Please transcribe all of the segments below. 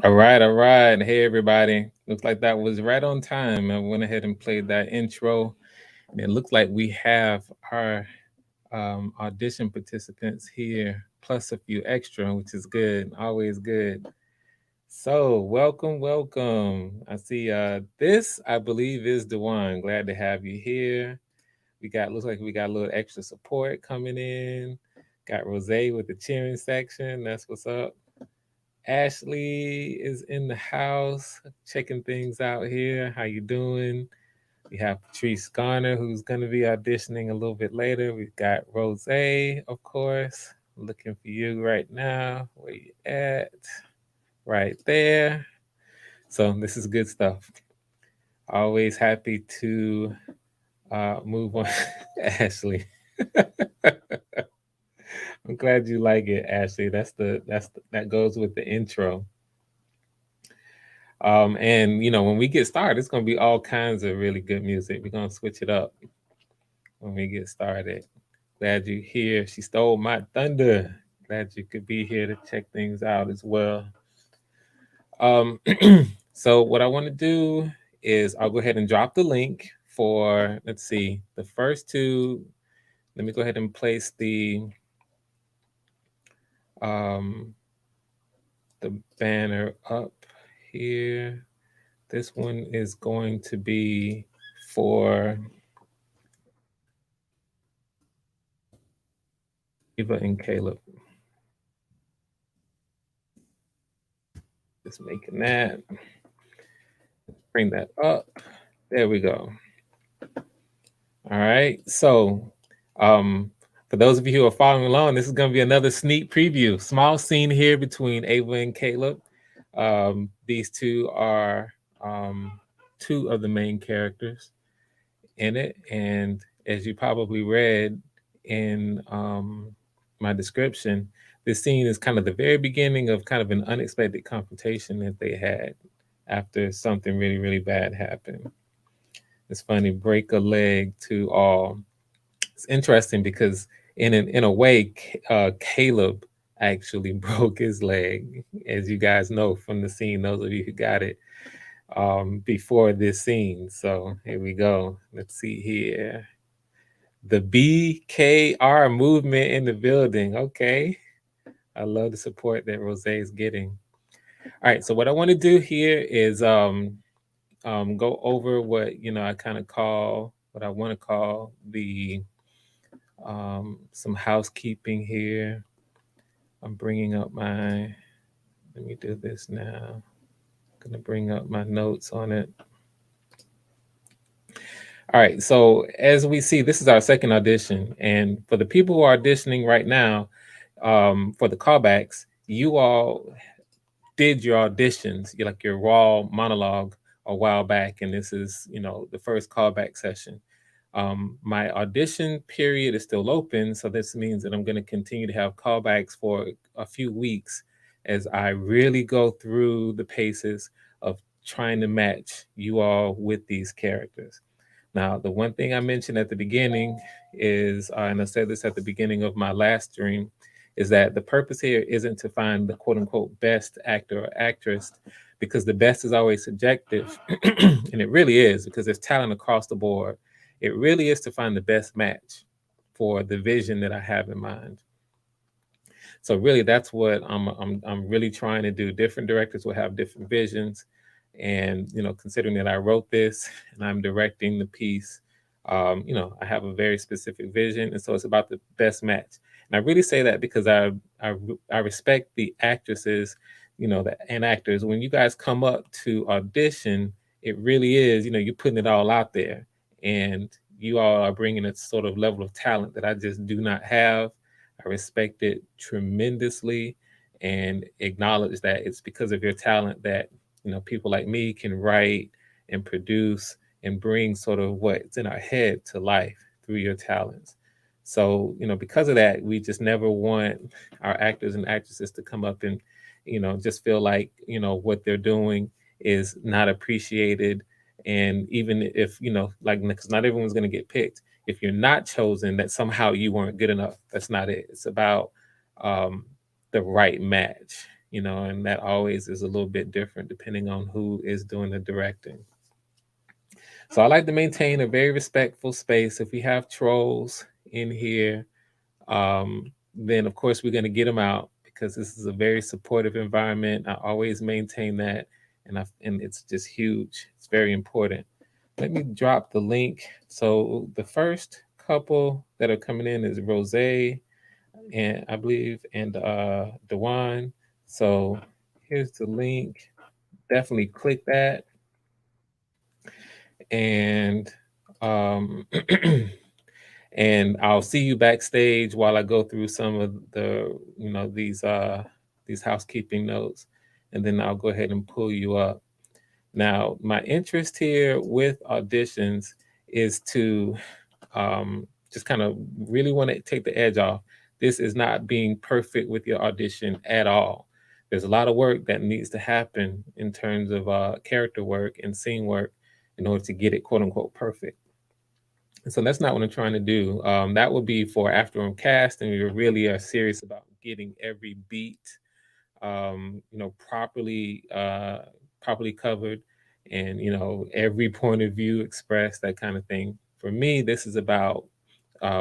All right, all right. Hey, everybody. Looks like that was right on time. I went ahead and played that intro. And it looks like we have our audition participants here, plus a few extra, which is good. Always good. So, welcome, welcome. I see this, I believe, is Dewan. Glad to have you here. Looks like we got a little extra support coming in. Got Rose with the cheering section. That's what's up. Ashley is in the house checking things out here. How you doing? We have Patrice Garner, who's going to be auditioning a little bit later. We've got Rose, of course, looking for you right now. Where you at? Right there. So this is good stuff. Always happy to move on. Ashley. I'm glad you like it, Ashley. That goes with the intro. And when we get started, it's gonna be all kinds of really good music. We're gonna switch it up when we get started. Glad you're here. She stole my thunder. Glad you could be here to check things out as well. So what I want to do is I'll go ahead and drop the link for, let's see, the first two. Let me go ahead and place the banner up here. This one is going to be for Eva and Caleb. Just making that. Bring that up. There we go. All right. So, for those of you who are following along, this is going to be another sneak preview. Small scene here between Ava and Caleb. These two are two of the main characters in it. And as you probably read in my description, this scene is kind of the very beginning of kind of an unexpected confrontation that they had after something really, really bad happened. It's funny, break a leg to all. It's interesting because in a way, Caleb actually broke his leg, as you guys know from the scene, those of you who got it before this scene. So here we go. Let's see here. The BKR movement in the building. Okay. I love the support that Rose is getting. All right. So what I want to do here is go over what I kind of call what I want to call the some housekeeping here. I'm bringing up let me do this now. I'm gonna bring up my notes on it. All right, so as we see, this is our second audition, and for the people who are auditioning right now, for the callbacks, you all did your auditions, your raw monologue a while back, and this is the first callback session. My audition period is still open, so this means that I'm going to continue to have callbacks for a few weeks as I really go through the paces, of trying to match you all with these characters. Now, the one thing I mentioned at the beginning is, and I said this at the beginning of my last stream, is that the purpose here isn't to find the quote unquote best actor or actress, because the best is always subjective. And it really is, because there's talent across the board. It really is to find the best match for the vision that I have in mind. So really, that's what I'm really trying to do. Different directors will have different visions, and considering that I wrote this and I'm directing the piece, I have a very specific vision, and so it's about the best match. And I really say that because I respect the actresses, and actors. When you guys come up to audition, it really is, you're putting it all out there, and you all are bringing a sort of level of talent that I just do not have. I respect it tremendously and acknowledge that it's because of your talent that, people like me can write and produce and bring sort of what's in our head to life through your talents. So, because of that, we just never want our actors and actresses to come up and, just feel like, what they're doing is not appreciated. And even if, like, because not everyone's going to get picked, if you're not chosen, that somehow you weren't good enough. That's not it. It's about um, the right match, and that always is a little bit different depending on who is doing the directing. So I like to maintain a very respectful space. If we have trolls in here, then of course we're going to get them out, because this is a very supportive environment. I always maintain that, and it's just huge. It's very important. Let me drop the link. So the first couple that are coming in is Rose, and I believe, and Dewan. So here's the link. Definitely click that. And and I'll see you backstage while I go through some of the, these housekeeping notes, and then I'll go ahead and pull you up. Now, my interest here with auditions is to just kind of really want to take the edge off. This is not being perfect with your audition at all. There's a lot of work that needs to happen in terms of character work and scene work in order to get it quote unquote perfect. And so that's not what I'm trying to do. That would be for after I'm cast and we really are serious about getting every beat properly covered, and every point of view expressed, that kind of thing. For me, this is about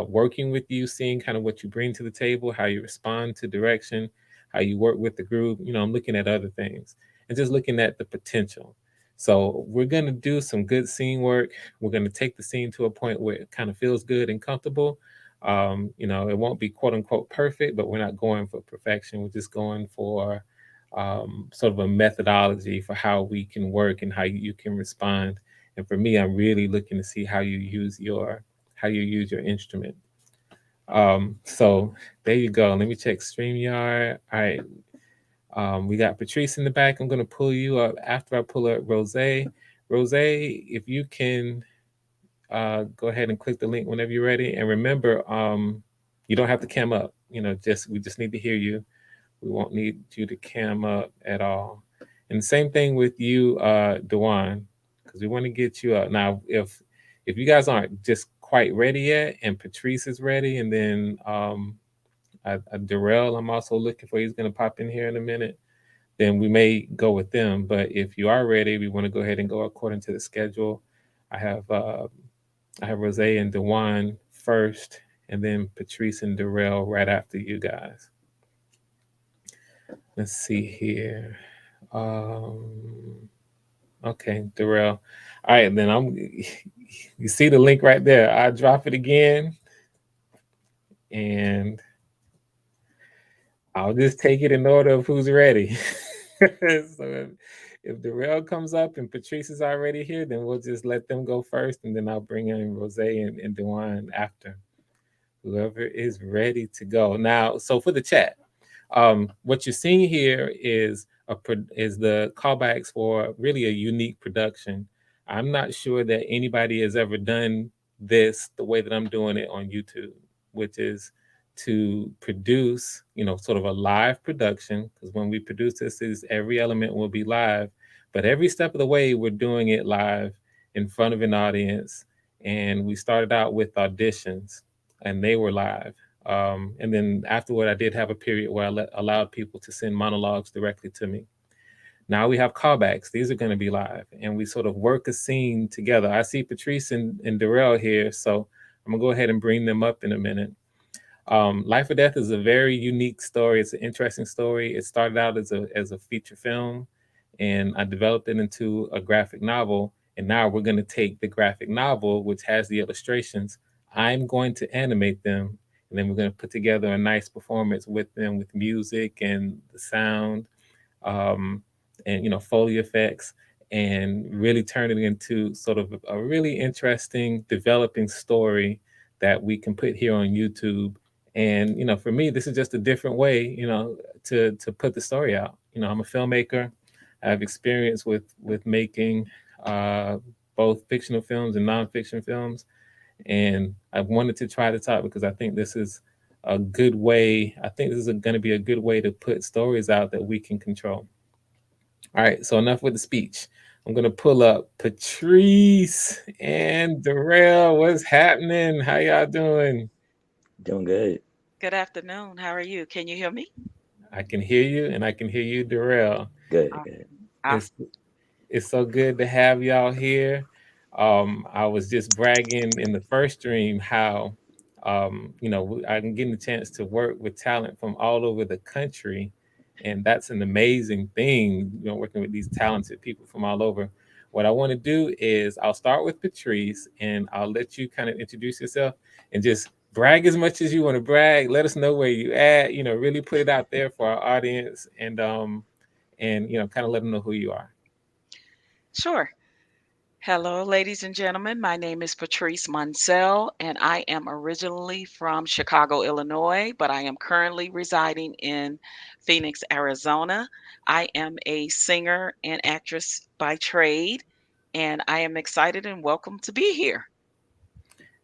working with you, seeing kind of what you bring to the table, how you respond to direction, how you work with the group. I'm looking at other things and just looking at the potential. So we're going to do some good scene work. We're going to take the scene to a point where it kind of feels good and comfortable. It won't be quote unquote perfect, but we're not going for perfection. We're just going for sort of a methodology for how we can work and how you can respond. And for me, I'm really looking to see how you use your instrument. So there you go. Let me check StreamYard. All right. We got Patrice in the back. I'm going to pull you up after I pull up Rose. Rose, if you can go ahead and click the link whenever you're ready. And remember, you don't have to cam up. We just need to hear you. We won't need you to cam up at all. And same thing with you, Dewan, because we want to get you up. Now, if you guys aren't just quite ready yet, and Patrice is ready, and then Darrell, I'm also looking for. He's going to pop in here in a minute. Then we may go with them. But if you are ready, we want to go ahead and go according to the schedule. I have Rose and Dewan first, and then Patrice and Darrell right after you guys. Let's see here. Okay, Darrell. All right, then you see the link right there. I drop it again, and I'll just take it in order of who's ready. So if Darrell comes up and Patrice is already here, then we'll just let them go first, and then I'll bring in Rose and Dewan after. Whoever is ready to go. Now, so for the chat, what you're seeing here is the callbacks for really a unique production. I'm not sure that anybody has ever done this the way that I'm doing it on YouTube, which is to produce, sort of a live production. Because when we produce this, is every element will be live, But every step of the way, we're doing it live in front of an audience. And we started out with auditions, and they were live. And then afterward, I did have a period where allowed people to send monologues directly to me. Now we have callbacks. These are going to be live, and we sort of work a scene together. I see Patrice and Darrell here, so I'm gonna go ahead and bring them up in a minute. Life or Death is a very unique story. It's an interesting story. It started out as a feature film, and I developed it into a graphic novel. And now we're going to take the graphic novel, which has the illustrations. I'm going to animate them, and then we're going to put together a nice performance with them, with music and the sound, um, and Foley effects, and really turn it into sort of a really interesting developing story that we can put here on YouTube. And for me, this is just a different way, to put the story out. I'm a filmmaker. I have experience with making uh, both fictional films and nonfiction films, and I wanted to try this out because I think this is a good way. I think this is going to be a good way to put stories out that we can control. All right, so enough with the speech. I'm gonna pull up Patrice and Darrell. What's happening? How y'all doing? Doing good. Good afternoon. How are you? Can you hear me? I can hear you, and I can hear you, Darrell. Good, good. Awesome. It's Awesome. it's so good to have y'all here. I was just bragging in the first stream how I'm getting a chance to work with talent from all over the country, and that's an amazing thing. Working with these talented people from all over. What I want to do is I'll start with Patrice, and I'll let you kind of introduce yourself and just brag as much as you want to brag. Let us know where you at. Really put it out there for our audience, and kind of let them know who you are. Sure. Hello, ladies and gentlemen. My name is Patrice Munsell, and I am originally from Chicago, Illinois, but I am currently residing in Phoenix, Arizona. I am a singer and actress by trade, and I am excited and welcome to be here.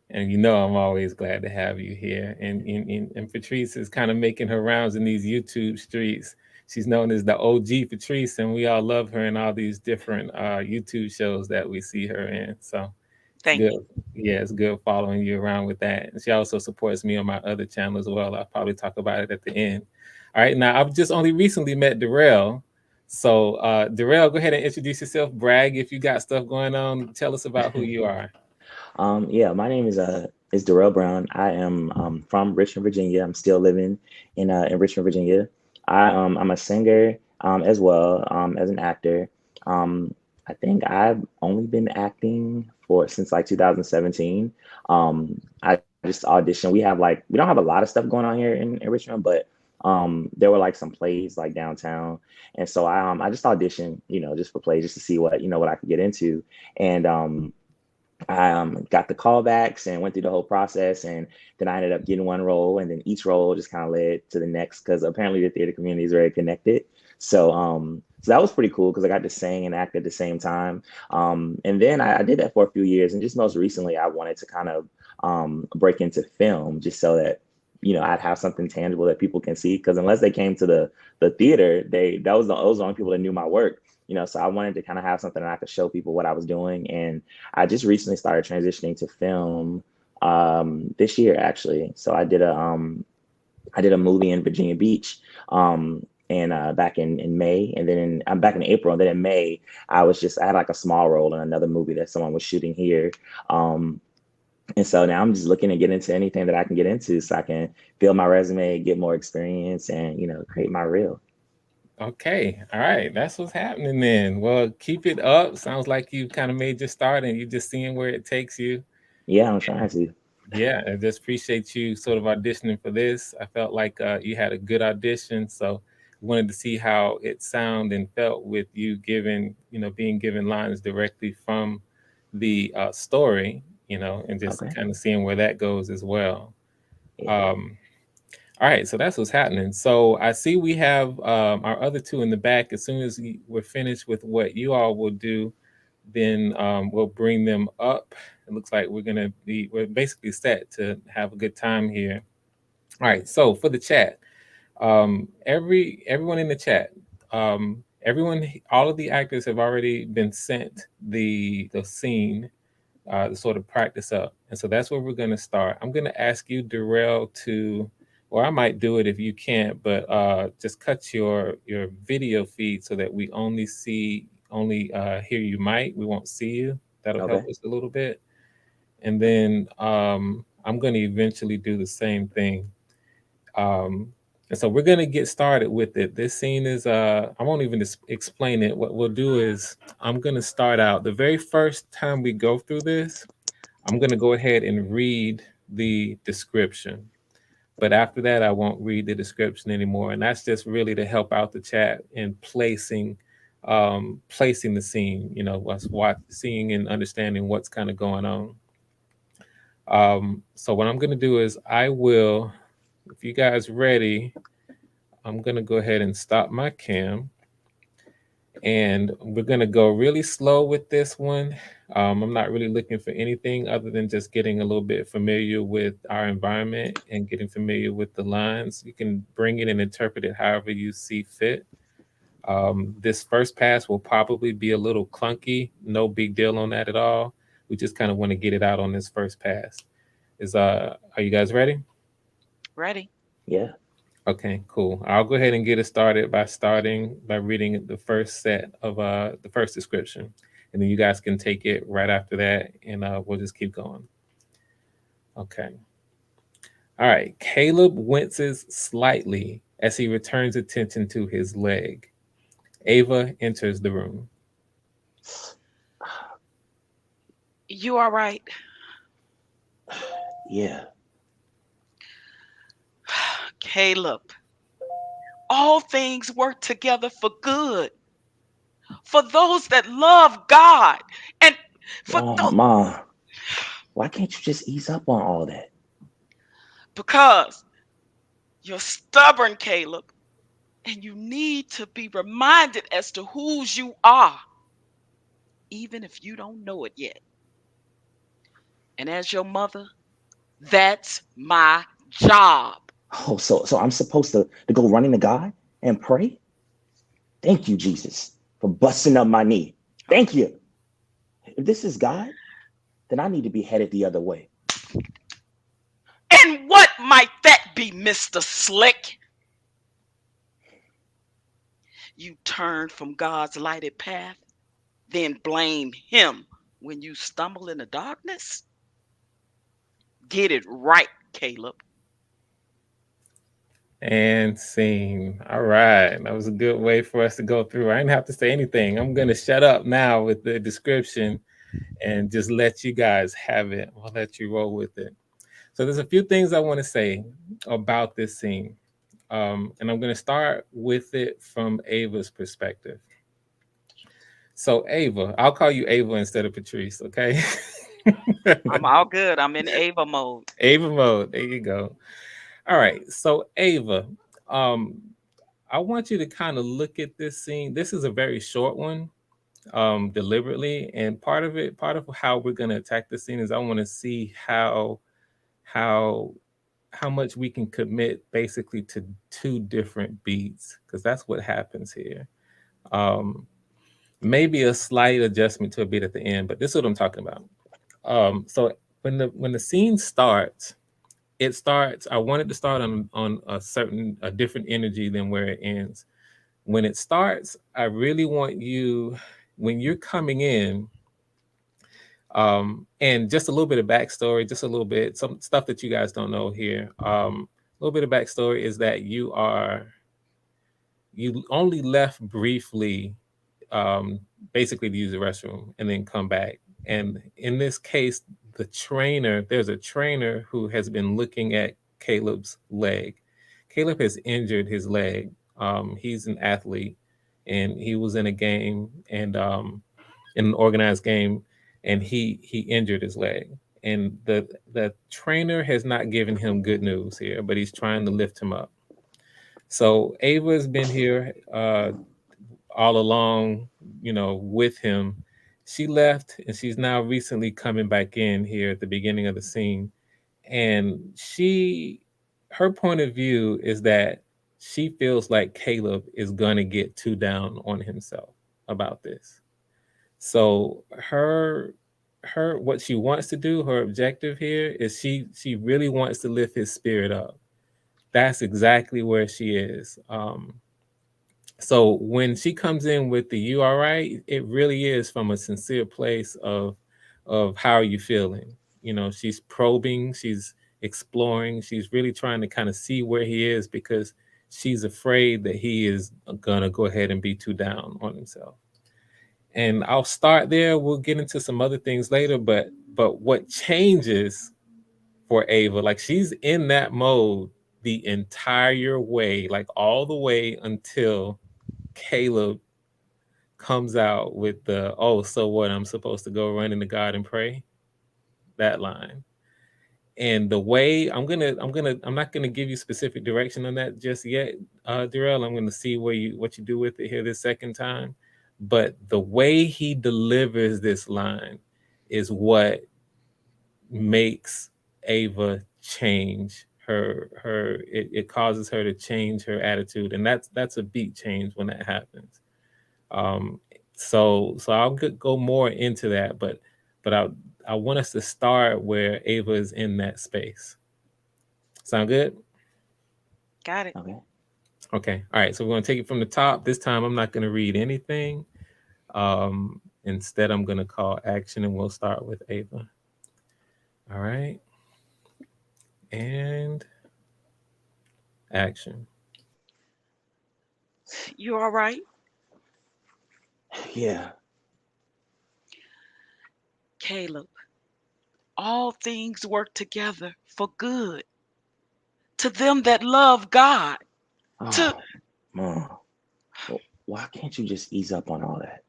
And I'm always glad to have you here. And Patrice is kind of making her rounds in these YouTube streets. She's known as the OG Patrice, and we all love her in all these different YouTube shows that we see her in. So it's Thank good. you. Yeah, it's good following you around with that. And she also supports me on my other channel as well. I'll probably talk about it at the end. All right, now I've just only recently met Darrell. So Darrell, go ahead and introduce yourself. Brag if you got stuff going on. Tell us about who you are. Yeah, my name is Darrell Brown. I am from Richmond, Virginia. I'm still living in Richmond, Virginia. I'm a singer as well as an actor. Um, I think I've only been acting for since like 2017. I just auditioned. We don't have a lot of stuff going on here in Richmond, but there were like some plays like downtown, and so I just auditioned, just for plays, just to see what I could get into, and I got the callbacks and went through the whole process, and then I ended up getting one role, and then each role just kind of led to the next because apparently the theater community is very connected. So that was pretty cool because I got to sing and act at the same time. And then I did that for a few years, and just most recently I wanted to kind of break into film just so that I'd have something tangible that people can see because unless they came to the theater, those were the only people that knew my work. So I wanted to kind of have something that I could show people what I was doing, and I just recently started transitioning to film this year actually. So I did a movie in Virginia Beach and back in May, and then I'm back in April, and then in May I had like a small role in another movie that someone was shooting here. Um, and so now I'm just looking to get into anything that I can get into so I can build my resume, get more experience, and create my reel. Okay, all right, that's what's happening then. Well, keep it up. Sounds like you kind of made your start and you're just seeing where it takes you. Yeah, I'm trying to. Yeah, I just appreciate you sort of auditioning for this. I felt like you had a good audition, so wanted to see how it sounded and felt with you being given lines directly from the story, and just Okay. kind of seeing where that goes as well. Yeah. Um, All right, so that's what's happening. So I see we have our other two in the back. As soon as we're finished with what you all will do, then we'll bring them up. It looks like we're basically set to have a good time here. All right, so for the chat, everyone in the chat, um, all of the actors have already been sent the scene to sort of practice up. And so that's where we're going to start. I'm going to ask you, Darrell, to, or I might do it if you can't, but just cut your video feed so that we only hear you, Mike. We won't see you. That'll help Okay. us a little bit. And then I'm going to eventually do the same thing. Um, and so we're going to get started with it. This scene is, I won't even explain it. What we'll do is I'm going to start out. The very first time we go through this, I'm going to go ahead and read the description. But after that, I won't read the description anymore. And that's just really to help out the chat in placing the scene, what's seeing and understanding what's kind of going on. So what I'm going to do is if you guys ready, I'm going to go ahead and stop my cam. And we're going to go really slow with this one. I'm not really looking for anything other than just getting a little bit familiar with our environment and getting familiar with the lines. You can bring it and interpret it however you see fit. This first pass will probably be a little clunky. No big deal on that at all. We just kind of want to get it out on this first pass. Are you guys ready? Ready? Yeah. Okay, cool. I'll go ahead and get it started by reading the first set of the first description, and then you guys can take it right after that, and we'll just keep going. Okay. All right. Caleb winces slightly as he returns attention to his leg. Ava enters the room. You all right? Yeah. Caleb, all things work together for good for those that love God and for Oh, those, Mom, why can't you just ease up on all that? because you're stubborn, Caleb, and you need to be reminded as to whose you are, even if you don't know it yet. And as your mother, that's my job. Oh, so I'm supposed to go running to God and pray? Thank you, Jesus, for busting up my knee. Thank you. If this is God, then I need to be headed the other way. And what might that be, Mr. Slick? You turn from God's lighted path, then blame Him when you stumble in the darkness? Get it right, Caleb. And scene. All right. That was a good way for us to go through. I didn't have to say anything. I'm going to shut up now with the description and just let you guys have it. I'll let you roll with it. So there's a few things I want to say about this scene. And I'm going to start with it from Ava's perspective. So Ava, I'll call you Ava instead of Patrice, okay? I'm all good. I'm in Ava mode. Ava mode. There you go. All right. So Ava, um, I want you to kind of look at this scene. This is a very short one, deliberately, and part of how we're going to attack the scene is I want to see how how much we can commit basically to two different beats, because that's what happens here. Um, Maybe a slight adjustment to a beat at the end, but this is what I'm talking about. So when the scene starts, it starts. I want it to start on a different energy than where it ends. When it starts, I really want you, when you're coming in, and just a little bit of backstory, just a little bit, some stuff that you guys don't know here. A little bit of backstory is that you only left briefly, um, basically to use the restroom and then come back. And in this case, there's a trainer who has been looking at Caleb's leg. Caleb has injured his leg. He's an athlete, and he was in a game and in an organized game, and he injured his leg. And the trainer has not given him good news here, but he's trying to lift him up. So Ava's been here all along, with him. She left, and she's now recently coming back in here at the beginning of the scene. And her point of view is that she feels like Caleb is going to get too down on himself about this. So her what she wants to do, her objective here is she really wants to lift his spirit up. That's exactly where she is. So when she comes in with the "you all right," it really is from a sincere place of how are you feeling. She's probing, she's exploring, she's really trying to kind of see where he is because she's afraid that he is gonna go ahead and be too down on himself. And I'll start there. We'll get into some other things later, but what changes for Ava, like she's in that mode the entire way, like all the way until Caleb comes out with the "oh, so what? I'm supposed to go run into God and pray." That line. And the way I'm not gonna give you specific direction on that just yet, Darrell. I'm gonna see what you do with it here this second time. But the way he delivers this line is what makes Ava change it causes her to change her attitude, and that's a big change when that happens. Um, so I'll go more into that, but I want us to start where Ava is in that space. Sound good? Got it. Okay. Okay. All right. So we're going to take it from the top. This time I'm not going to read anything. Instead, I'm going to call action, and we'll start with Ava. All right. And action. You all right? Yeah. Caleb, all things work together for good to them that love God. To Oh, Mom. Why can't you just ease up on all that?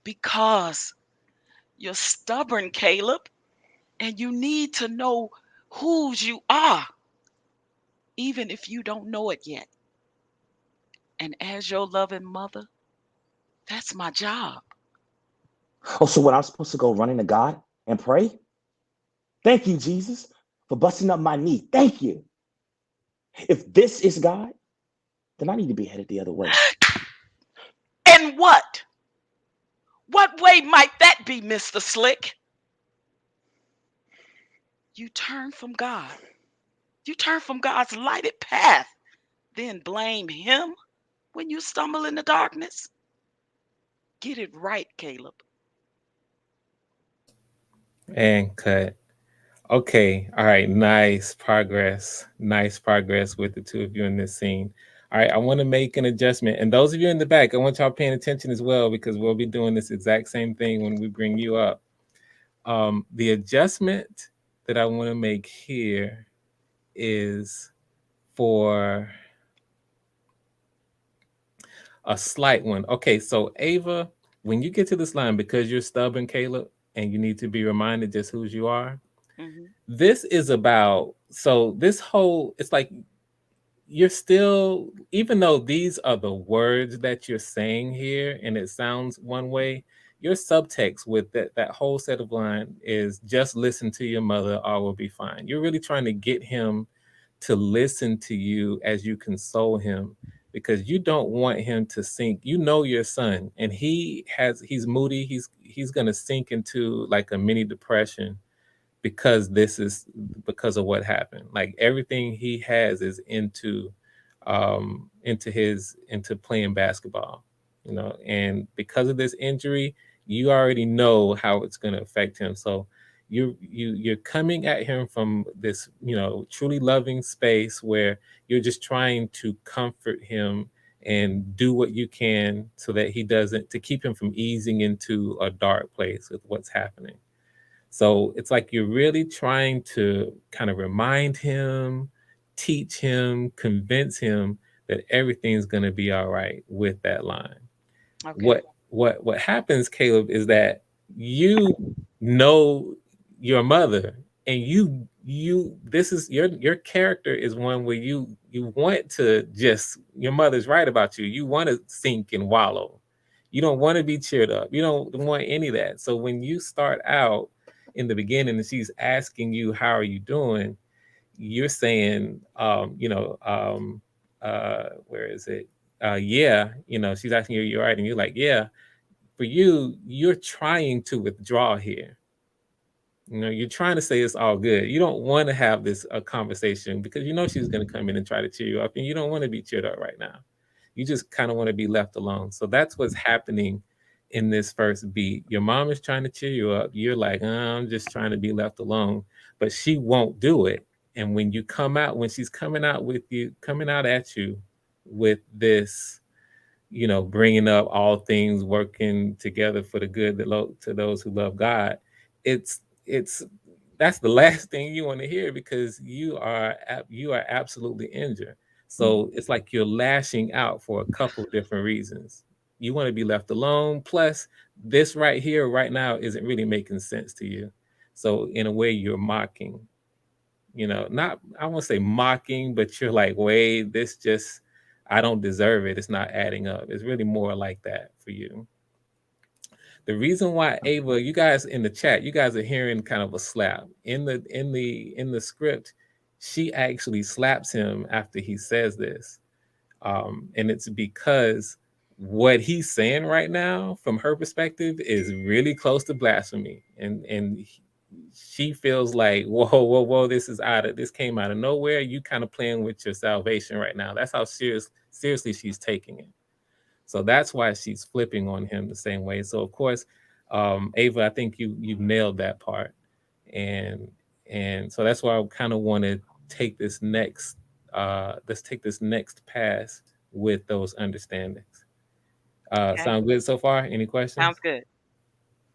Because you're stubborn, Caleb, and you need to know whose you are, even if you don't know it yet. And as your loving mother, that's my job. Oh, so what, I'm supposed to go running to God and pray? Thank you, Jesus, for busting up my knee. Thank you. If this is God, then I need to be headed the other way. And what? What way might that be, Mr. Slick? You turn from God. You turn from God's lighted path, then blame Him when you stumble in the darkness. Get it right, Caleb. And cut. Okay. All right. Nice progress. Nice progress with the two of you in this scene. All right. I want to make an adjustment. And those of you in the back, I want y'all paying attention as well because we'll be doing this exact same thing when we bring you up. The adjustment that I want to make here is for a slight one. Okay. So, Ava, when you get to this line, because you're stubborn, Caleb, and you need to be reminded just whose you are, Hmm. this is about so this whole it's like you're still, even though these are the words that you're saying here and it sounds one way, your subtext with that whole set of line is just listen to your mother, all will be fine. You're really trying to get him to listen to you as you console him because you don't want him to sink. Your son, and he's moody, he's going to sink into like a mini depression because this is because of what happened. Like everything he has is into playing basketball, and because of this injury, you already know how it's going to affect him. So you're coming at him from this, truly loving space where you're just trying to comfort him and do what you can so that he doesn't to keep him from easing into a dark place with what's happening. So it's like you're really trying to kind of remind him, teach him, convince him that everything's going to be all right with that line. Okay. What happens, Caleb, is that you know your mother, and you this is your character is one where you want to just your mother's right about you. You want to sink and wallow. You don't want to be cheered up. You don't want any of that. So when you start out in the beginning and she's asking you how are you doing, you're saying, where is it? Yeah, she's asking you, you're right, and you're like, yeah. For you, you're trying to withdraw here. You're trying to say it's all good. You don't want to have this conversation because she's going to come in and try to cheer you up, and you don't want to be cheered up right now. You just kind of want to be left alone. So that's what's happening in this first beat. Your mom is trying to cheer you up. You're like, I'm just trying to be left alone, but she won't do it. And when you come out, when she's coming out at you with this, bringing up all things working together for the good to those who love God, it's that's the last thing you want to hear because you are absolutely injured. Mhm. So it's like you're lashing out for a couple of different reasons. You want to be left alone. Plus, this right here, right now, isn't really making sense to you. So in a way, you're mocking. Not I won't say mocking, but you're like, wait, this just I don't deserve it. It's not adding up. It's really more like that for you. The reason why Okay. Ava, you guys in the chat, you guys are hearing kind of a slap in the script. She actually slaps him after he says this, and it's because what he's saying right now, from her perspective, is really close to blasphemy, and she feels like, whoa, whoa, whoa, this came out of nowhere. You kind of playing with your salvation right now. That's how seriously she's taking it. So that's why she's flipping on him the same way. So of course, Ava, I think you nailed that part, and and so that's why I kind of want to take this next let's take this next pass with those understandings. Okay. Sound good so far? Any questions? Sounds good.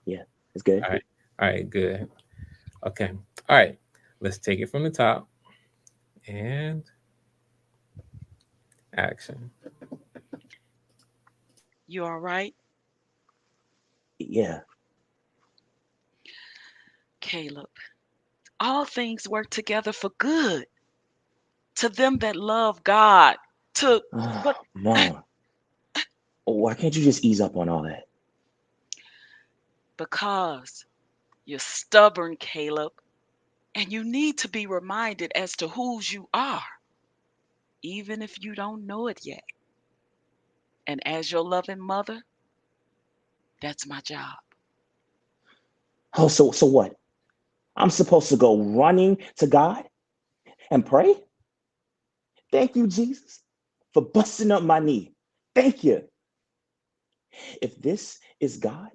Yeah, it's good. All right, good. Okay, all right. Let's take it from the top and action. You all right? Yeah. Caleb. All things work together for good to them that love God. To but Mom, why can't you just ease up on all that? because you're stubborn, Caleb, and you need to be reminded as to whose you are, even if you don't know it yet. And as your loving mother, that's my job. Oh, so what? I'm supposed to go running to God and pray? Thank you, Jesus, for busting up my knee. Thank you. If this is God,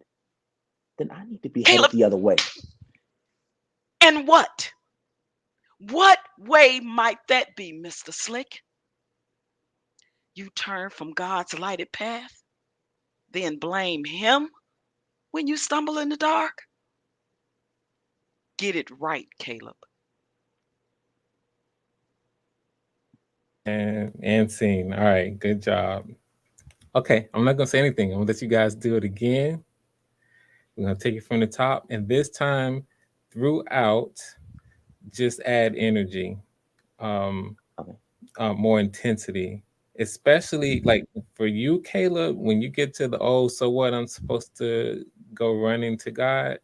then I need to be headed Caleb, the other way. and what? What way might that be, Mr. Slick? You turn from God's lighted path, then blame Him when you stumble in the dark? Get it right, Caleb. And scene. All right, good job. Okay, I'm not gonna say anything. I'm gonna let you guys do it again. We're gonna take it from the top, and this time, throughout, just add energy, um, Okay. more intensity. Especially like for you, Caleb, when you get to the so what? I'm supposed to go running to God.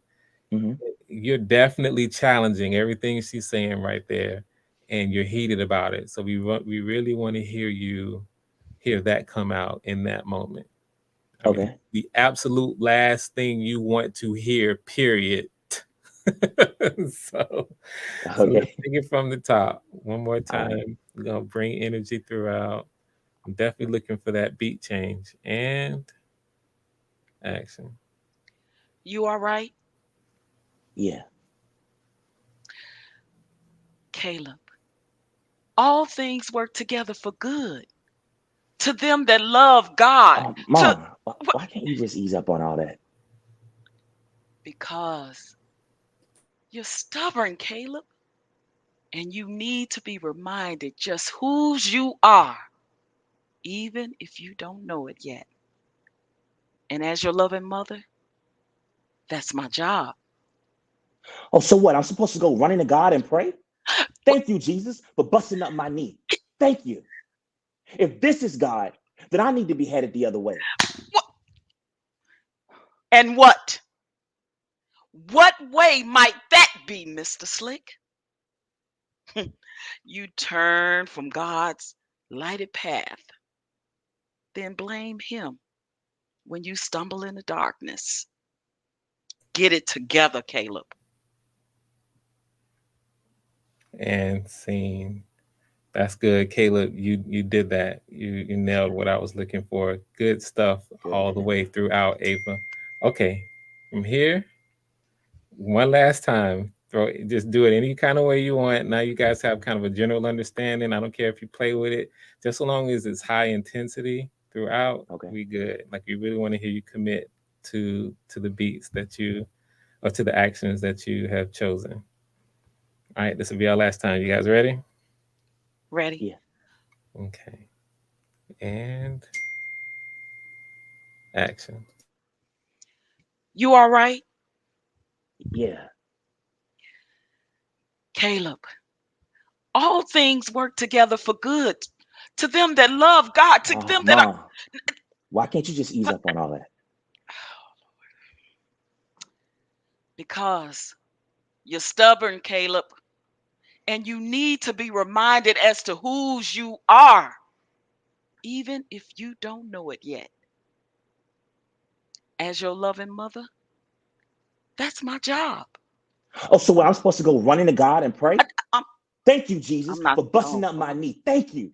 Mm-hmm. You're definitely challenging everything she's saying right there, and you're heated about it. So we really want to hear that come out in that moment. I mean, Okay. the absolute last thing you want to hear, period. so, so let's Okay. take it from the top one more All right. time. We're gonna bring energy throughout. I'm definitely looking for that beat change and action. You all right, Yeah. Caleb? All things work together for good to them that love God. To Mom, why can't you just ease up on all that? because you're stubborn, Caleb, and you need to be reminded just whose you are, even if you don't know it yet. And as your loving mother, that's my job. Oh, so what? I'm supposed to go running to God and pray? What? Thank you, Jesus, for busting up my knee. Thank you. If this is God, then I need to be headed the other way. What? And what? What way might that be, Mr. Slick? You turn from God's lighted path, then blame him when you stumble in the darkness. Get it together, Caleb. And scene. That's good, Caleb. You did that. You nailed what I was looking for. Good stuff all the Good. way throughout, Ava. Okay, from here, one last time. Throw just do it any kind of way you want. Now you guys have kind of a general understanding. I don't care if you play with it, just so long as it's high intensity throughout. Okay. We good. Like we really want to hear you commit to the beats that you or to the actions that you have chosen. All right, this will be our last time. You guys ready? Ready? Yeah. Okay. And action. You all right? Yeah. Caleb, all things work together for good to them that love God, to them that are. Mom, why can't you just ease up on all that? Because you're stubborn, Caleb, and you need to be reminded as to whose you are, even if you don't know it yet. As your loving mother, that's my job. Oh, so I'm supposed to go running to God and pray? I, I'm, Thank you, Jesus, I'm not. for busting Oh, up my God. knee. Thank you.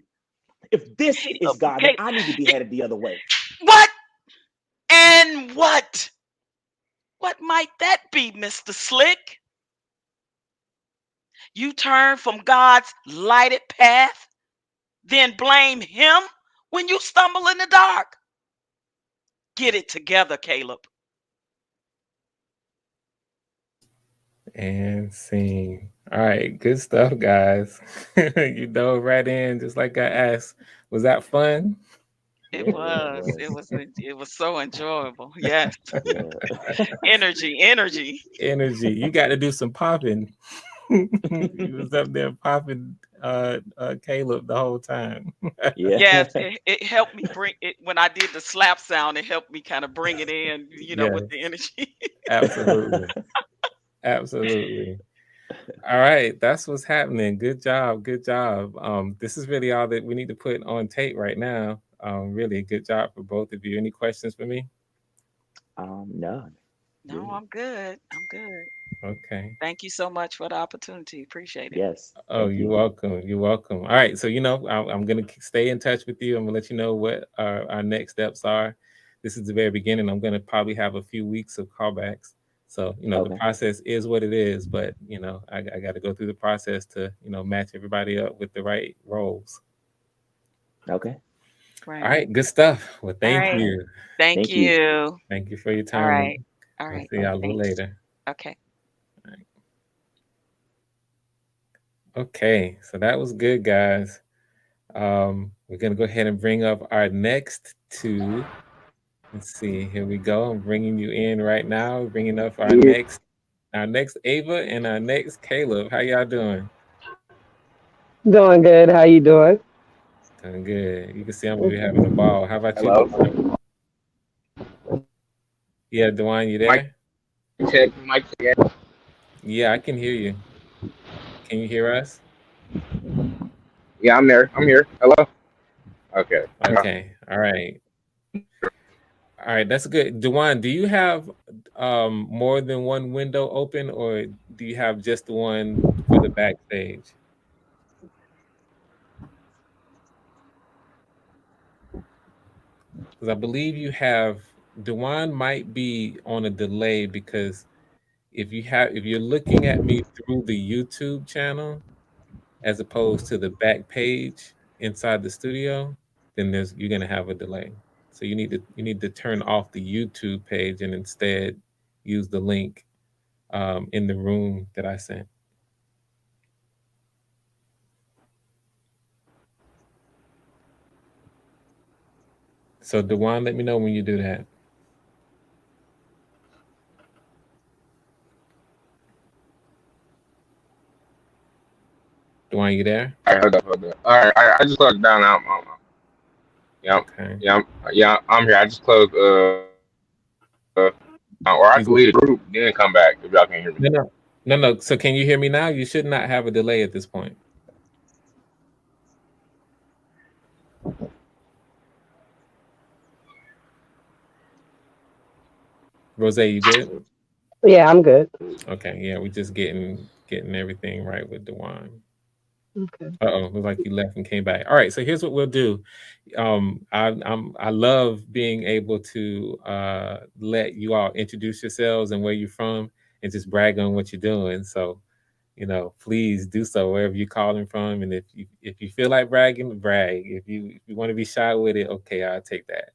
If this is Caleb, God, then Caleb, I need to be headed the other way. what? And what? What might that be, Mr. Slick? You turn from God's lighted path, then blame Him when you stumble in the dark. Get it together, Caleb. And scene. All right, good stuff, guys. You dove right in, just like I asked. Was that fun? It Yeah, yeah, it was. It was. was. It was so enjoyable. Yes. Yeah. Energy. Energy. Energy. You got to do some popping. You was up there popping Caleb the whole time. Yes. Yeah. It helped me bring it when I did the slap sound. It helped me kind of bring it in. With Yes, the energy. absolutely. Absolutely. All right, that's what's happening. Good job. Good job. This is really all that we need to put on tape right now. Really good job for both of you. Any questions for me? None. No, Good. I'm good. I'm good. Okay. Thank you so much for the opportunity. Appreciate it. Yes. Oh, Thank you're you. welcome. You're welcome. All right. So, I'm going to stay in touch with you. I'm going to let you know what our next steps are. This is the very beginning. I'm going to probably have a few weeks of callbacks. So, the Okay. process is what it is, but, I got to go through the process to, match everybody up with the right roles. Okay. All Right. right. Good stuff. Well, All thank right. you. Thank Thank you. you. Thank you for your All time. right. All I'll right. see y'all a little Thanks. later. Okay. All right. Okay. So that was good, guys. We're going to go ahead and bring up our next two. Let's see. Here we go. I'm bringing you in right now. Bringing up our next Ava and our next Caleb. How y'all doing? Doing good. How you doing? Doing good. You can see I'm gonna be having a ball. How about you, Hello. Dewan? Yeah, Dewan, you Mic there? check. Mic check. Yeah, I can hear you. Can you hear us? Yeah, I'm there. I'm here. Hello. Okay. Okay. All right. All right. That's good. Dewan, do you have more than one window open, or do you have just the one for the backstage? Because I believe you have. Dewan might be on a delay because if you're looking at me through the YouTube channel as opposed to the back page inside the studio, then you're gonna have a delay. So you need to turn off the YouTube page and instead use the link in the room that I sent. So Dewan, let me know when you do that. Dewan, you there? All right. Hold up. Hold up. All right. I just closed it down. Yeah. Okay. Yeah. Yeah. I'm here. I just closed. Or I You can good? leave the group then come back if y'all can't hear me. No, no, no, no. So can you hear me now? You should not have a delay at this point. Rose, you good? Yeah, I'm good. Okay, yeah, we just getting everything right with Dewan. Okay. Uh-oh, looks like you left and came back. All right, so here's what we'll do. I love being able to let you all introduce yourselves and where you're from and just brag on what you're doing. So, please do so wherever you're calling from. And if you feel like bragging, brag. If you want to be shy with it, okay, I'll take that.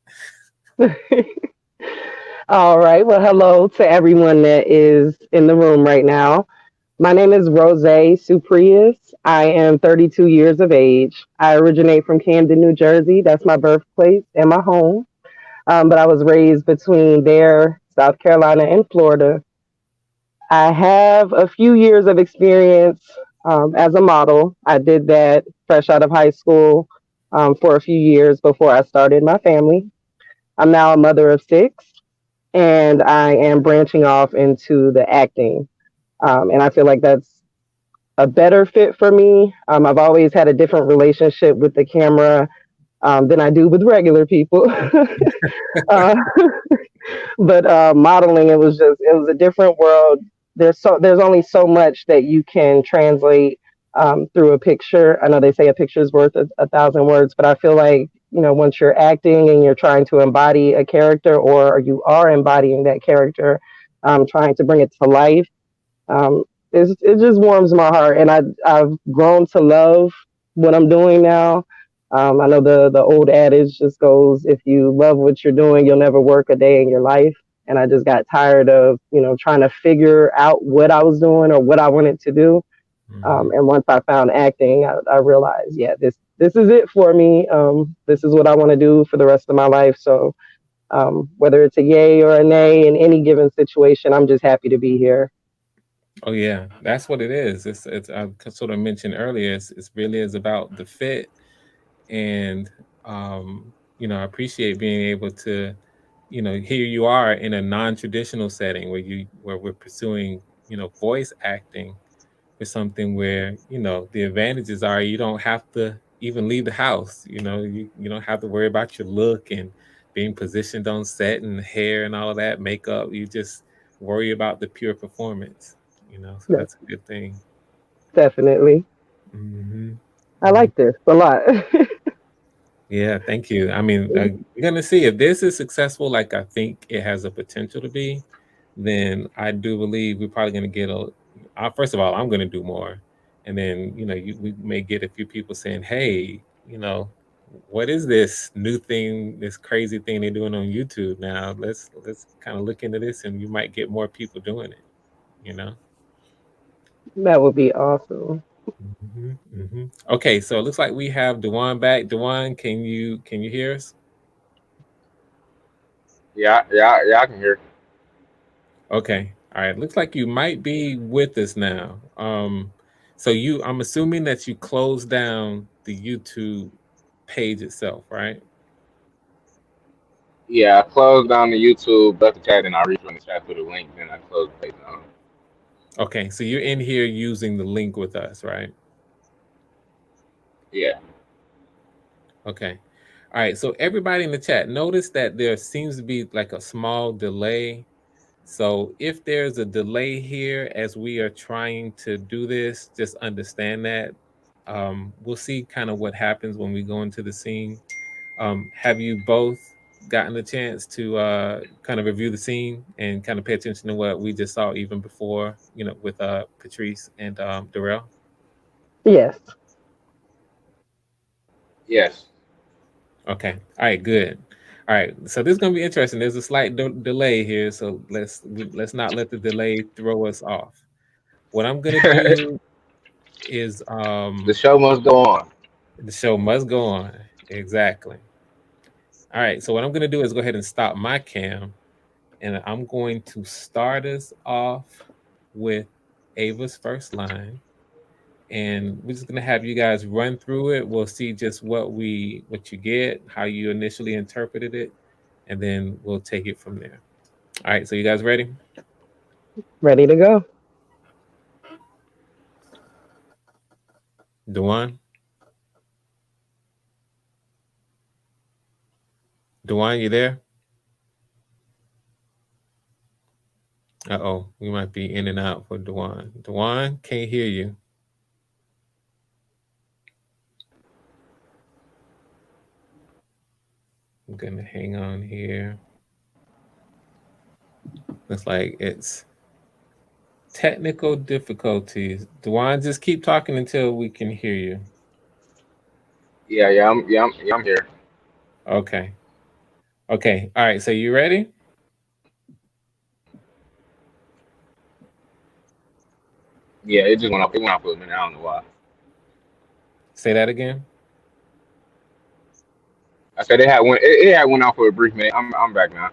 All right. Well, hello to everyone that is in the room right now. My name is Rose Suprius. I am 32 years of age. I originate from Camden, New Jersey. That's my birthplace and my home. But I was raised between there, South Carolina, and Florida. I have a few years of experience as a model. I did that fresh out of high school for a few years before I started my family. I'm now a mother of six, and I am branching off into the acting. And I feel like that's a better fit for me. I've always had a different relationship with the camera than I do with regular people. uh, but modeling, it was a different world. There's only so much that you can translate through a picture. I know they say a picture is worth a thousand words, but I feel like once you're acting and you're trying to embody a character, or you are embodying that character, trying to bring it to life, um, it just warms my heart, and I've grown to love what I'm doing now. I know the old adage just goes, if you love what you're doing, you'll never work a day in your life. And I just got tired of trying to figure out what I was doing or what I wanted to do. Mhm. And once I found acting, I realized, yeah, this is it for me. This is what I want to do for the rest of my life. So whether it's a yay or a nay in any given situation, I'm just happy to be here. Oh yeah, that's what it is. It's I sort of mentioned earlier. It's really is about the fit, and I appreciate being able to, here you are in a non-traditional setting where we're pursuing, voice acting for something where the advantages are you don't have to even leave the house. You don't have to worry about your look and being positioned on set and hair and all of that makeup. You just worry about the pure performance. So Yeah, that's a good thing. definitely. Hmm. I like this a lot. Yeah, thank you. I mean, we're gonna see if this is successful, like I think it has a potential to be. Then I do believe we're probably gonna get a. First of all, I'm gonna do more, and then we may get a few people saying, "Hey, what is this new thing, this crazy thing they're doing on YouTube now? Let's kind of look into this, and you might get more people doing it." You know. That would be awesome. Okay, so it looks like we have Dewan back. Dewan, can you hear us? Yeah, I can hear. Okay. All right. Looks like you might be with us now. So I'm assuming that you closed down the YouTube page itself, right? Yeah, I closed down the YouTube, left the chat, and I rejoined the chat through the link. Then I closed the page down. Okay. So you're in here using the link with us, right? Yeah. Okay. All right. So everybody in the chat, notice that there seems to be like a small delay. So if there's a delay here as we are trying to do this, just understand that. We'll see kind of what happens when we go into the scene. Have you both gotten a chance to kind of review the scene and kind of pay attention to what we just saw even before, with Patrice and Darrell? Yes, Yes. Okay. All right. Good. All right. So this is gonna be interesting. There's a slight delay here, so let's not let the delay throw us off. What I'm gonna The do is show must go on. the show must go on. Exactly. All right. So what I'm gonna do is go ahead and stop my cam, and I'm going to start us off with Ava's first line, and we're just gonna have you guys run through it. We'll see just what you get, how you initially interpreted it, and then we'll take it from there. All right, so you guys ready? ready to go. Dewan, Dewan, you there? Uh-oh, we might be in and out for Dewan. Dewan, can't hear you. I'm gonna hang on here. Looks like it's technical difficulties. Dewan, just keep talking until we can hear you. Yeah, I'm here. Okay. Okay. All right. So you ready? Yeah, it just went off. It went off for a minute. I don't know why. Say that again. I said it had went off for a brief minute. I'm back now.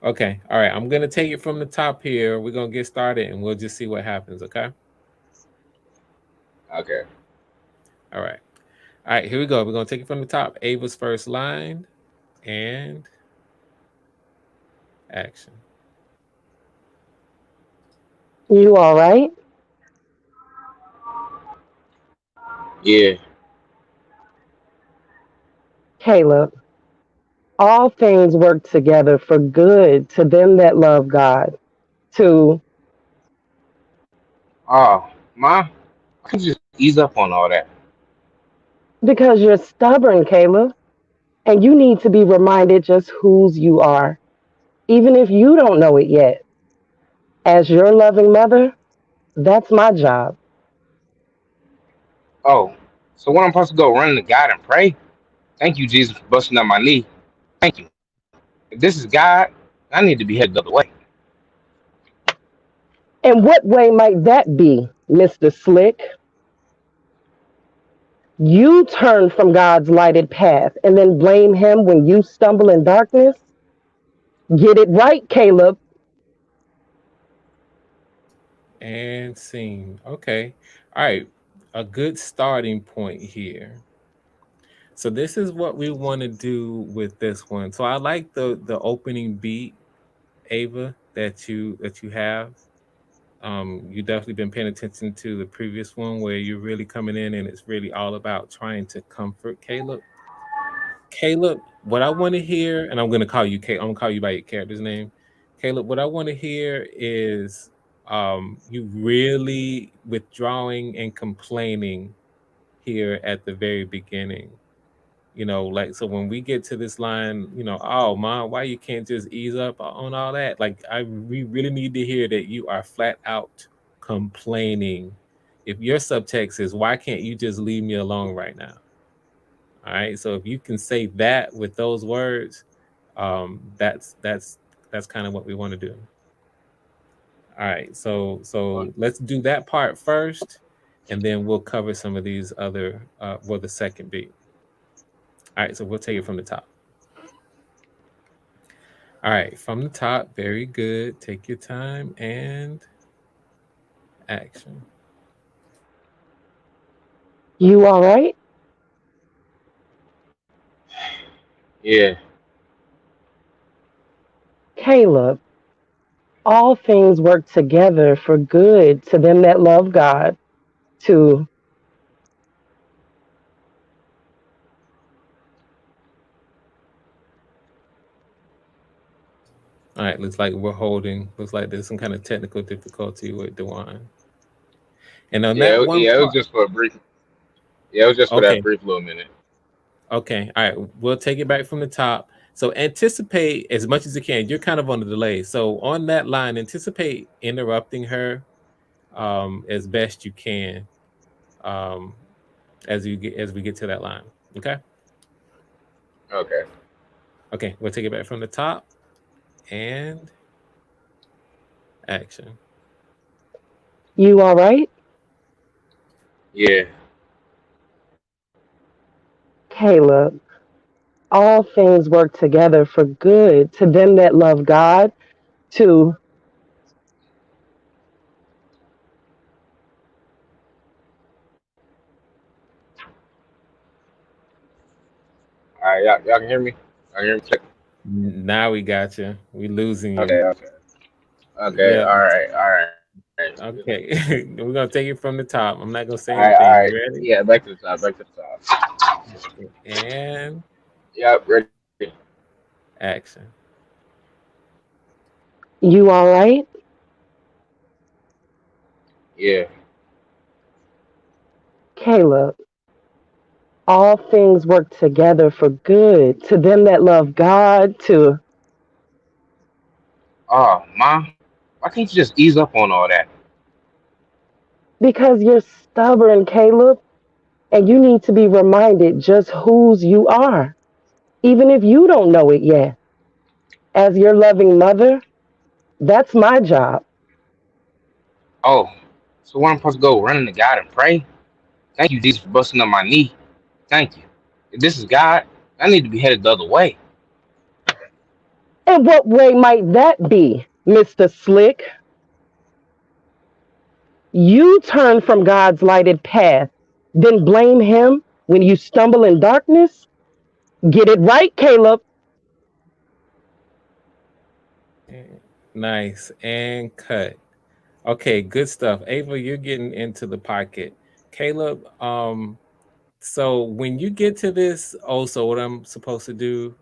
Okay. All right. I'm gonna take it from the top here. We're gonna get started and we'll just see what happens. Okay. Okay. All right. All right. Here we go. We're gonna take it from the top. Ava's first line and action. You all right? Yeah. Caleb, all things work together for good to them that love God. To Oh, ma, I can just ease up on all that. because you're stubborn, Caleb, and you need to be reminded just whose you are, even if you don't know it yet. As your loving mother, that's my job. Oh, so when I'm supposed to go run to God and pray? Thank you, Jesus, for busting up my knee. Thank you. If this is God, I need to be headed the other way. And what way might that be, Mr. Slick? You turn from God's lighted path and then blame him when you stumble in darkness? Get it right, Caleb. And scene. Okay. All right. A good starting point here. So this is what we want to do with this one. So I like the opening beat, Ava, that you have. You definitely been paying attention to the previous one where you're really coming in and it's really all about trying to comfort Caleb. Caleb, what I want to hear, and I'm gonna call you Caleb, I'm gonna call you by your character's name. Caleb, what I want to hear is you really withdrawing and complaining here at the very beginning. Like, so when we get to this line, oh mom, why you can't just ease up on all that? Like, we really need to hear that you are flat out complaining. If your subtext is, why can't you just leave me alone right now? All right, so if you can say that with those words, that's kind of what we want to do. All right, so let's do that part first, and then we'll cover some of these other well, the second beat. All right, so we'll take it from the top. All right, from the top, very good. Take your time and action. You all right? Yeah. Caleb, all things work together for good to them that love God. To All right, looks like there's some kind of technical difficulty with Dewan. And on that Yeah. one Yeah. It was part, just for a brief. Yeah, it was just for that okay, brief little minute. okay, all right, we'll take it back from the top. So anticipate as much as you can. You're kind of on the delay. So on that line, anticipate interrupting her as best you can um, as we get to that line. Okay. Okay. Okay, we'll take it back from the top and action. you all right? Yeah. Caleb, all things work together for good to them that love God. To All right. Y'all can hear me. Y'all can hear me. Check. Now we got you. We losing you. Okay. Okay. Okay. Yeah. All right. All right. Okay. We're gonna take it from the top. I'm not gonna say All right. All anything. right. You ready? Yeah. Back to the top. Back to the top. And Yep. Ready. action. You all right? Yeah. Caleb, all things work together for good to them that love God, to Oh, Ma, why can't you just ease up on all that? because you're stubborn, Caleb, and you need to be reminded just whose you are, even if you don't know it yet. As your loving mother, that's my job. Oh, so when I'm supposed to go running to God and pray? Thank you, Jesus, for busting up my knee. Thank you. If this is God, I need to be headed the other way. And what way might that be, Mr. Slick? You turn from God's lighted path, then blame him when you stumble in darkness? Get it right, Caleb. Nice and cut. Okay, good stuff. Ava, you're getting into the pocket. Caleb, so when you get to this, also what I'm supposed to do,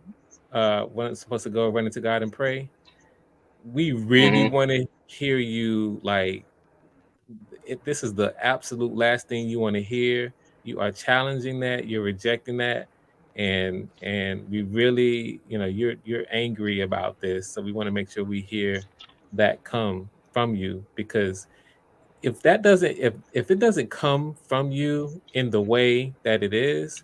when I'm supposed to go run into God and pray, we really Mm-hmm. want to hear you like this is the absolute last thing you want to hear. You are challenging that, you're rejecting that, and we really, you're angry about this. So we want to make sure we hear that come from you, because if it doesn't come from you in the way that it is,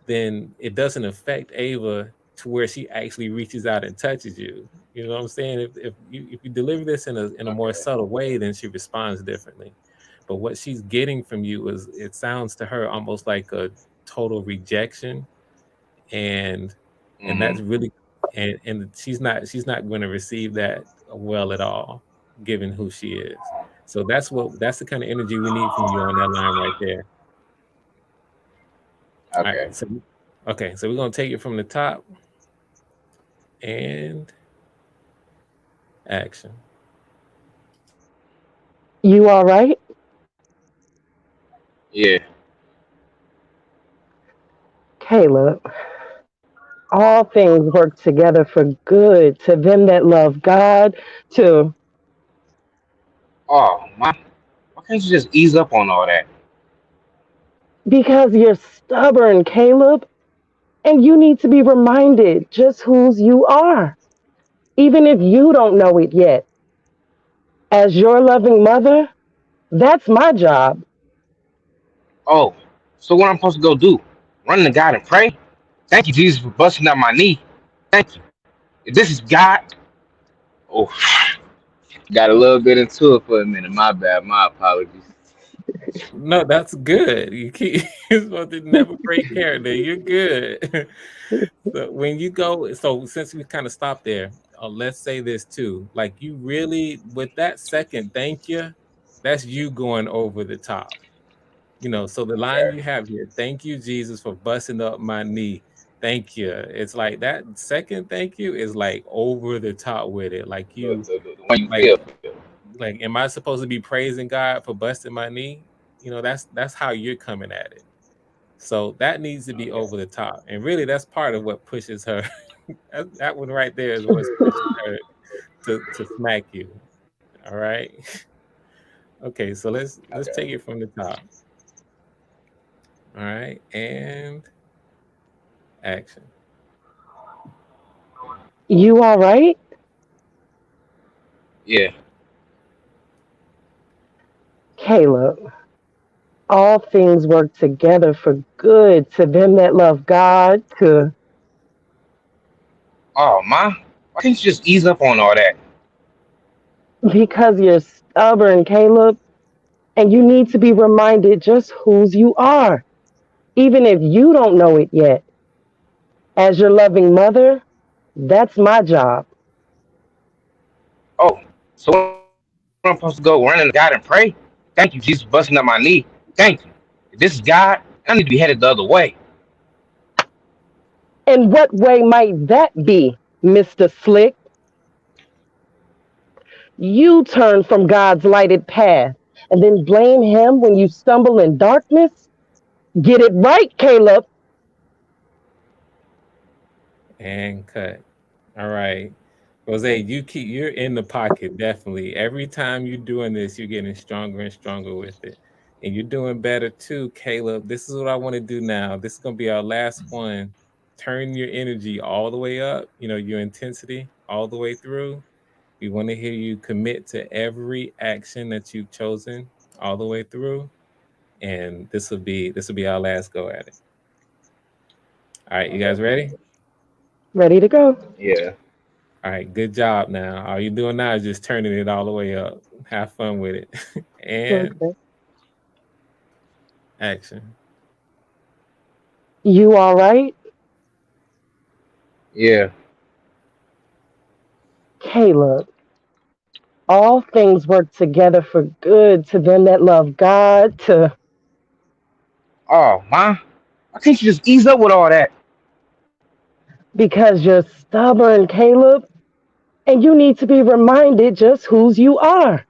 then it doesn't affect Ava to where she actually reaches out and touches you. You know what I'm saying? If you deliver this in a more Okay. subtle way, then she responds differently. But what she's getting from you is, it sounds to her almost like a total rejection, and Mm-hmm. that's really, and she's not going to receive that well at all, given who she is. So that's the kind of energy we need from you on that line right there. All right, Okay. so we're gonna take it from the top, and action. You all right? Yeah. Caleb, all things work together for good to them that love God, to Oh, Ma, why can't you just ease up on all that? because you're stubborn, Caleb, and you need to be reminded just whose you are, even if you don't know it yet. As your loving mother, that's my job. Oh, so what I'm supposed to go do? Run to God and pray? Thank you, Jesus, for busting up my knee. Thank you. If this is God, oh, got a little bit into it for a minute. My bad. My apologies. No, that's good. You keep you're supposed to never break character. You're good. So when you go, so since we kind of stopped there, let's say this too. Like, you really, with that second thank you, that's you going over the top. So the line Okay. you have here, thank you, Jesus, for busting up my knee. Thank you. It's like that second thank you is like over the top with it. Like The one you like, feel. am I supposed to be praising God for busting my knee? That's how you're coming at it. So that needs to be Okay. over the top. And really, that's part of what pushes her. That one right there is what's pushing her to smack you. All right. Okay, so let's Okay. take it from the top. All right, and action. You all right? Yeah. Caleb, all things work together for good to them that love God, to Oh, Ma, why can't you just ease up on all that? because you're stubborn, Caleb, and you need to be reminded just whose you are, even if you don't know it yet. As your loving mother, that's my job. Oh, so when I'm supposed to go running to God and pray? Thank you, Jesus, for busting up my knee. Thank you. If this is God, I need to be headed the other way. And what way might that be, Mr. Slick? You turn from God's lighted path and then blame him when you stumble in darkness? Get it right, Caleb. And cut. All right. Jose, you're in the pocket, definitely. Every time you're doing this, you're getting stronger and stronger with it. And you're doing better too, Caleb. This is what I want to do now. This is gonna be our last one. Turn your energy all the way up, your intensity all the way through. We want to hear you commit to every action that you've chosen all the way through. And this will be our last go at it. All right, you guys Okay. ready? Ready to go. Yeah. All right, good job now. All you're doing now is just turning it all the way up. Have fun with it. And Okay. action. You all right? Yeah. Caleb, all things work together for good to them that love God, to Oh, ma. Why can't you just ease up with all that? because you're stubborn, Caleb, and you need to be reminded just whose you are,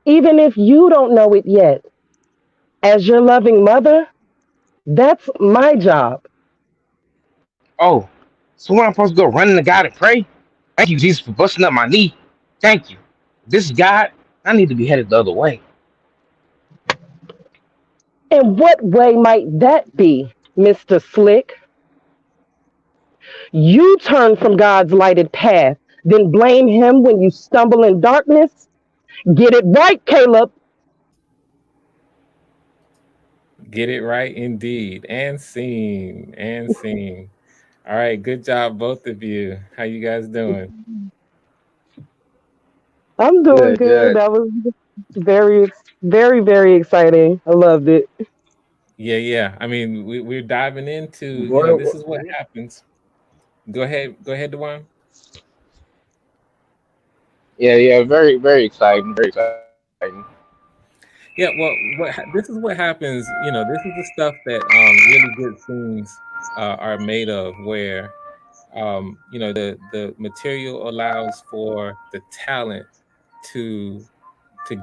even if you don't know it yet. As your loving mother, that's my job. Oh, so when I'm supposed to go running to God and pray? Thank you, Jesus, for busting up my knee. Thank you. This is God. I need to be headed the other way. And what way might that be, Mr. Slick? You turn from God's lighted path, then blame him when you stumble in darkness? Get it right, Caleb. Get it right indeed. And sing. And sing. All right, good job, both of you. How you guys doing? I'm doing Good, good. good. That was very, very exciting. I loved it. Yeah, yeah. I mean, we're diving into, this is what What? happens. Go ahead, Dewan. Yeah, yeah. Very, very exciting. Very exciting. Yeah, well, this is what happens. This is the stuff that really good scenes are made of, where the material allows for the talent to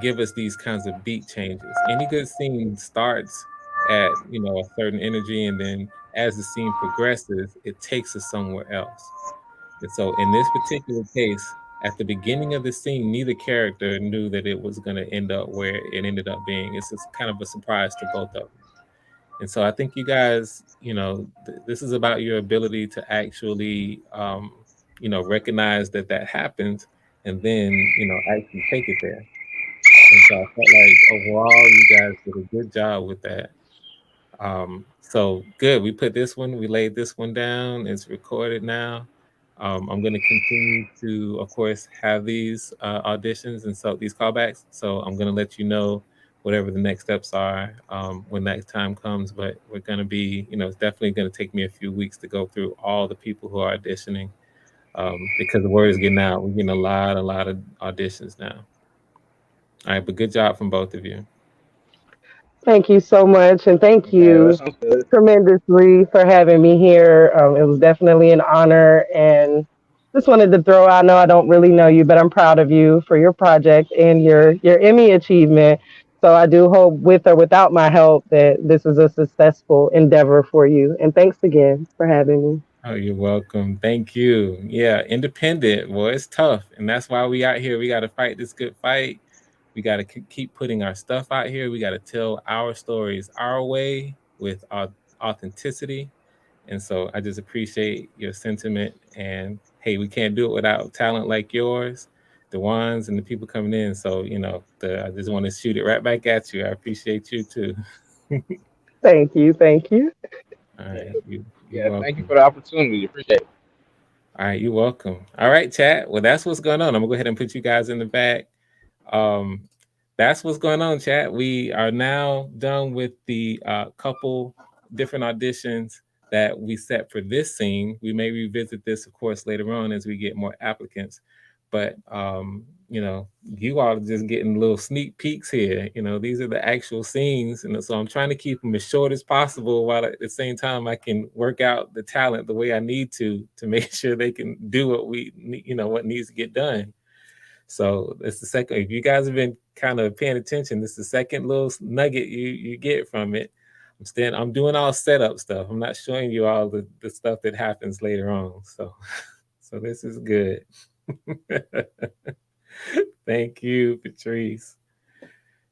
give us these kinds of beat changes. Any good scene starts at a certain energy, and then as the scene progresses, it takes us somewhere else. And so in this particular case, at the beginning of the scene, neither character knew that it was going to end up where it ended up being. It's just kind of a surprise to both of them. And so I think you guys, this is about your ability to actually, recognize that that happens, and then, actually take it there. And so I felt like overall, you guys did a good job with that. So good. We put this one, we laid this one down. It's recorded now. I'm going to continue to, of course, have these auditions and so these callbacks. So I'm going to let you know whatever the next steps are when that time comes. But we're going to be, it's definitely going to take me a few weeks to go through all the people who are auditioning because the word is getting out. We're getting a lot of auditions now. All right, but good job from both of you. Thank you so much. And thank Yeah, that you sounds good. tremendously for having me here. It was definitely an honor. And just wanted to throw out, I know I don't really know you, but I'm proud of you for your project and your Emmy achievement. So I do hope, with or without my help, that this is a successful endeavor for you. And thanks again for having me. Oh, you're welcome. Thank you. Yeah, independent. Well, it's tough, and that's why we out here. We got to fight this good fight. We got to keep putting our stuff out here. We got to tell our stories our way with our authenticity. And so I just appreciate your sentiment. And hey, we can't do it without talent like yours, the ones and the people coming in. So I just want to shoot it right back at you. I appreciate you too. Thank you. Thank you. All Yeah, right, you're yeah. Thank you welcome. for the opportunity. Appreciate it. All right, you're welcome. All right, chat. Well, that's what's going on. I'm gonna go ahead and put you guys in the back. Um, that's what's going on, chat. We are now done with the couple different auditions that we set for this scene. We may revisit this, of course, later on as we get more applicants. But you all are just getting little sneak peeks here. These are the actual scenes, and so I'm trying to keep them as short as possible, while at the same time I can work out the talent the way I need to make sure they can do what what needs to get done. So it's the second. If you guys have been kind of paying attention, this is the second little nugget you get from it. I'm doing all setup stuff. I'm not showing you all the stuff that happens later on. So so this is good. Thank you, Patrice.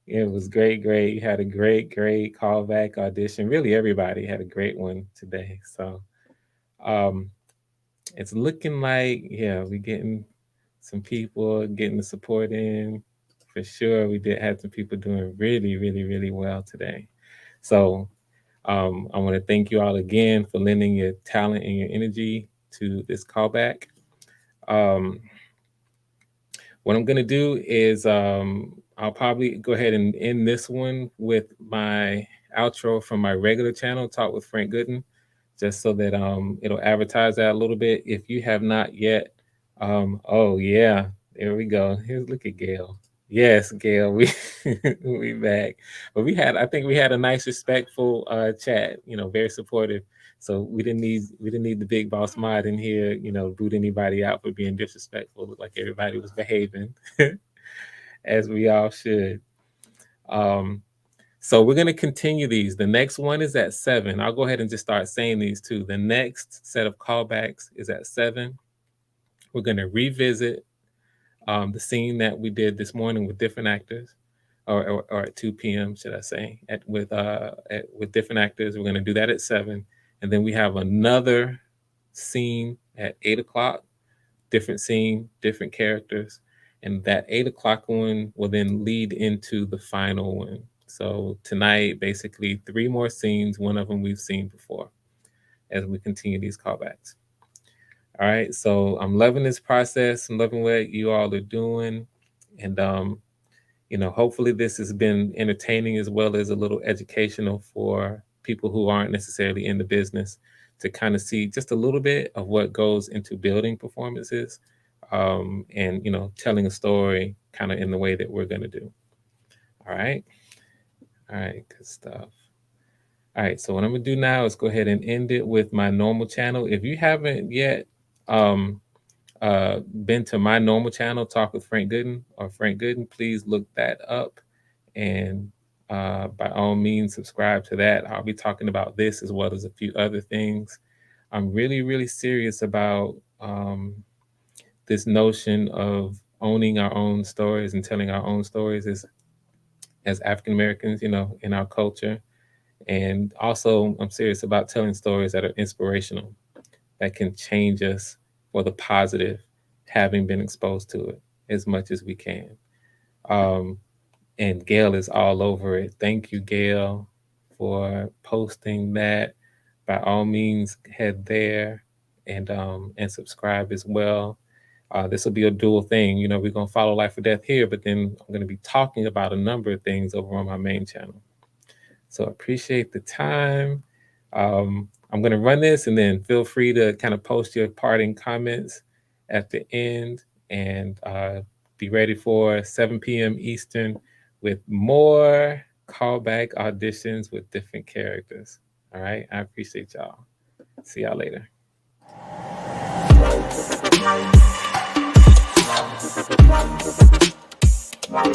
It was great, great. You had a great, great callback audition. Really, everybody had a great one today. So, um, it's looking like, yeah, we're getting some people getting the support in for sure. We did have some people doing really, really, really well today. So, I want to thank you all again for lending your talent and your energy to this callback. Um, what I'm going to do is I'll probably go ahead and end this one with my outro from my regular channel, Talk with Frank Gooden, just so that it'll advertise that a little bit. If you have not yet, oh yeah, there we go. Here's look at Gail. Yes, Gail, we we back. But I think we had a nice, respectful chat. You know, very supportive. So we didn't need the big boss mod in here. You know, boot anybody out for being disrespectful. Looked like everybody was behaving as we all should. Um, so we're going to continue these. The next one is at 7. I'll go ahead and just start saying these too. The next set of callbacks is at 7. We're going to revisit the scene that we did this morning with different actors, or at 2 p.m. should I say, with different actors. We're going to do that at 7, and then we have another scene at 8 o'clock. Different scene, different characters, and that 8 o'clock one will then lead into the final one. So tonight, basically 3 more scenes. One of them we've seen before as we continue these callbacks. All right, so I'm loving this process. I'm loving what you all are doing, and hopefully this has been entertaining as well as a little educational for people who aren't necessarily in the business to kind of see just a little bit of what goes into building performances, and telling a story kind of in the way that we're going to do. All right, good stuff. All right, so what I'm gonna do now is go ahead and end it with my normal channel. If you haven't yet been to my normal channel, Talk with Frank Gooden or Frank Gooden, please look that up, and by all means subscribe to that. I'll be talking about this as well as a few other things. I'm really, really serious about this notion of owning our own stories and telling our own stories as African Americans, in our culture. And also, I'm serious about telling stories that are inspirational, that can change us for the positive, having been exposed to it as much as we can. And Gail is all over it. Thank you, Gail, for posting that. By all means, head there and subscribe as well. This will be a dual thing. We're going to follow Life or Death here, but then I'm going to be talking about a number of things over on my main channel. So appreciate the time. I'm going to run this, and then feel free to kind of post your parting comments at the end, and be ready for 7 p.m. Eastern with more callback auditions with different characters. All right. I appreciate y'all. See y'all later. Wow.